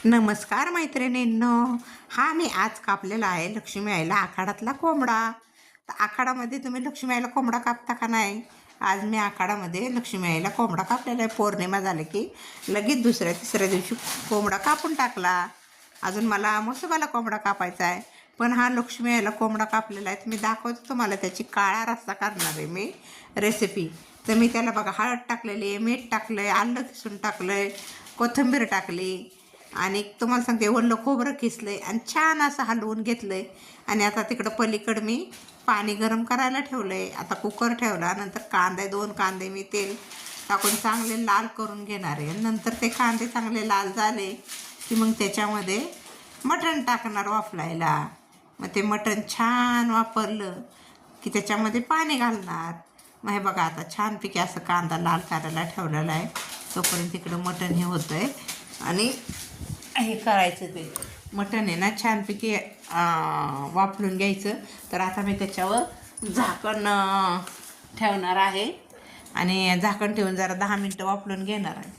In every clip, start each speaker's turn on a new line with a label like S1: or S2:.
S1: नमस्कार मैत्रिणींनो. हा मी आज कापलेला आहे लक्ष्मी आईला आखाडातला कोंबडा. तर आखाडामध्ये तुम्ही लक्ष्मी आईला कोंबडा कापता का नाही? आज मी आखाडामध्ये लक्ष्मी आईला कोंबडा कापलेला आहे. पौर्णिमा झाली की लगेच दुसऱ्या तिसऱ्या दिवशी कोंबडा कापून टाकला. अजून मला मसोबाला कोंबडा कापायचा आहे, पण हा लक्ष्मी आईला कोंबडा कापलेला आहे. मी दाखवतो तुम्हाला त्याची काळा रस्सा करणार आहे मी रेसिपी. तर मी त्याला बघा हळद टाकलेली आहे, मीठ टाकलं आहे, आलं किसून टाकलं आहे, कोथिंबीर टाकली आणि तुम्हाला सांगते ओलं खोबरं किसलं आहे आणि छान असं हलवून घेतलं आहे. आणि आता तिकडं पलीकडं मी पाणी गरम करायला ठेवलं आहे. आता कुकर ठेवला, नंतर कांदे 2 कांदे मी तेल टाकून चांगले लाल करून घेणार आहे. नंतर ते कांदे चांगले लाल झाले की मग त्याच्यामध्ये मटण टाकणार वाफलायला. मग ते मटण छान वापरलं की त्याच्यामध्ये पाणी घालणार. मग हे बघा आता छानपैकी असं कांदा लाल करायला ठेवलेला आहे. तोपर्यंत तिकडं मटण हे होतं आहे आणि हे करायचं. ते मटण आहे ना छानपैकी वाफलून घ्यायचं. तर आता मी त्याच्यावर झाकण ठेवणार आहे आणि झाकण ठेवून जरा 10 मिनटं वाफलून घेणार आहे.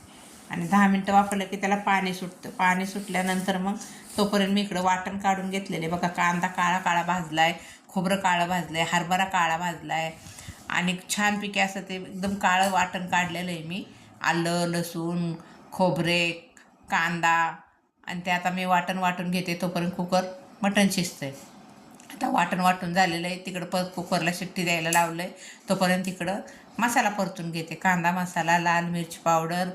S1: आणि 10 मिनटं वाफरलं की त्याला पाणी सुटतं. पाणी सुटल्यानंतर मग तोपर्यंत मी इकडं वाटण काढून घेतलेले बघा. कांदा काळा काळा भाजला आहे, खोबरं काळं भाजलं आहे, हरभरा काळा भाजला आहे आणि छानपैकी असं ते एकदम काळं वाटण काढलेलं आहे मी. आलं, लसूण, खोबरे, कांदा आणि ते आता मी वाटून घेते. तोपर्यंत कुकर मटण शिजतं आहे. आता वाटण वाटून झालेलं आहे. तिकडं परत कुकरला शिट्टी द्यायला लावलं आहे. तोपर्यंत तिकडं मसाला परतून घेते. कांदा मसाला, लाल मिरची पावडर,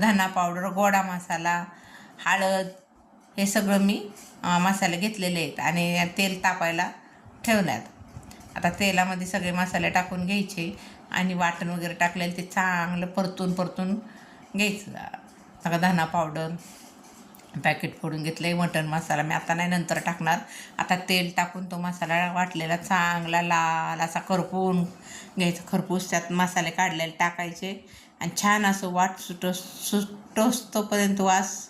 S1: धना पावडर, गोडा मसाला, हळद, हे सगळं मी मसाले घेतलेले आहेत आणि तेल तापायला ठेवल्यात. आता तेलामध्ये सगळे मसाले टाकून घ्यायचे आणि वाटण वगैरे टाकलेलं ते चांगलं परतून घ्यायचं. आता धना पावडर पॅकेट फोडून घेतलं आहे. मटण मसाला मी आता नाही, नंतर टाकणार. आता तेल टाकून तो मसाला वाटलेला चांगला लाल असा करपून घ्यायचा. खरपूस त्यात मसाले काढलेले टाकायचे आणि छान असं वाट सुटोस्तोपर्यंत वास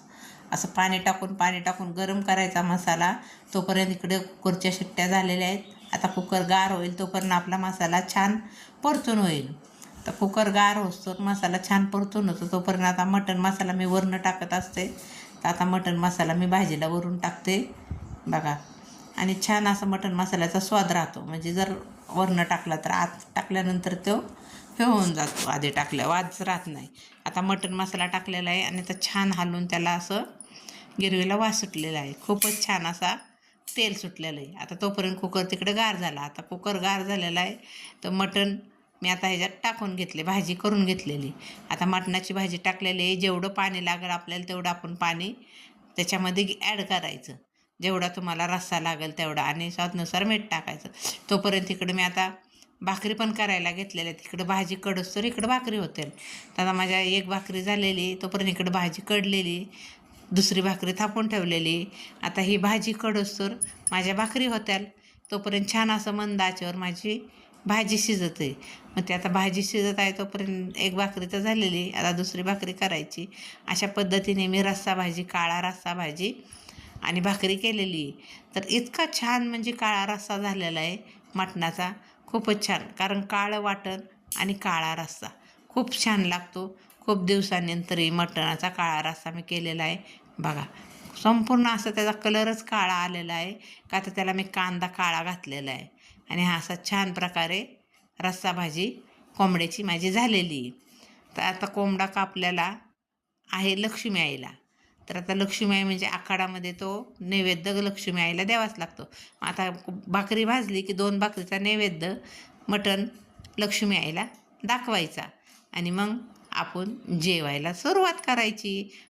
S1: असं पाणी टाकून गरम करायचा मसाला. तोपर्यंत इकडे कुकरच्या शिट्ट्या झालेल्या आहेत. आता कुकर गार होईल तोपर्यंत आपला मसाला छान परतून होईल. तर कुकर गार होतो मसाला छान परतून होतो. तोपर्यंत आता मटण मसाला मी वरून टाकत असते. तर आता मटण मसाला मी भाजीला वरून टाकते बघा. आणि छान असं मटण मसाल्याचा स्वाद राहतो. म्हणजे जर वरून टाकला तर आत टाकल्यानंतर तो हे होऊन जातो. आधी टाकल्यावर वाद राहत नाही. आता मटण मसाला टाकलेला आहे आणि तर छान हलवून त्याला असं गिरवीला वास सुटलेला आहे. खूपच छान असा तेल सुटलेलं आहे. आता तोपर्यंत कुकर तिकडे गार झाला. आता कुकर गार झालेला आहे तर मटण मी आता ह्याच्यात टाकून घेतले. भाजी करून घेतलेली. आता मटणाची भाजी टाकलेली आहे. जेवढं पाणी लागेल आपल्याला तेवढं आपण पाणी त्याच्यामध्ये ॲड करायचं. जेवढा तुम्हाला रस्सा लागेल तेवढा आणि स्वादानुसार मीठ टाकायचं. तोपर्यंत इकडं मी आता भाकरी पण करायला घेतलेल्या. तिकडं भाजी कडस तर इकडं भाकरी होतील. तर आता माझ्या एक भाकरी झालेली, तोपर्यंत इकडं भाजी कडलेली, दुसरी भाकरी थापून ठेवलेली. आता ही भाजी कडोस्तर माझ्या भाकरी होत्याल. तोपर्यंत छान असं मंद आचेवर माझी भाजी शिजत आहे. मग ते आता भाजी शिजत आहे तोपर्यंत एक भाकरी तर झालेली, आता दुसरी भाकरी करायची. अशा पद्धतीने मी रस्सा भाजी, काळा रस्सा भाजी आणि भाकरी केलेली. तर इतका छान म्हणजे काळा रस्सा झालेला आहे मटणाचा. खूपच छान, कारण काळं वाटण आणि काळा रस्सा खूप छान लागतो. खूप दिवसानंतर मटणाचा काळा रस्सा मी केलेला आहे बघा. संपूर्ण असं त्याचा कलरच काळा आलेला आहे का तर त्याला मी कांदा काळा घातलेला आहे. आणि हा असा छान प्रकारे रस्सा भाजी कोंबड्याची माझी झालेली आहे. तर आता कोंबडा कापलेला आहे लक्ष्मी आईला. तर आता लक्ष्मी आई म्हणजे आखाडामध्ये तो नैवेद्य लक्ष्मी आईला द्यावाच लागतो. आता भाकरी भाजली की 2 भाकरीचा नैवेद्य मटण लक्ष्मी आईला दाखवायचा आणि मग आपण जेवायला सुरुवात करायची.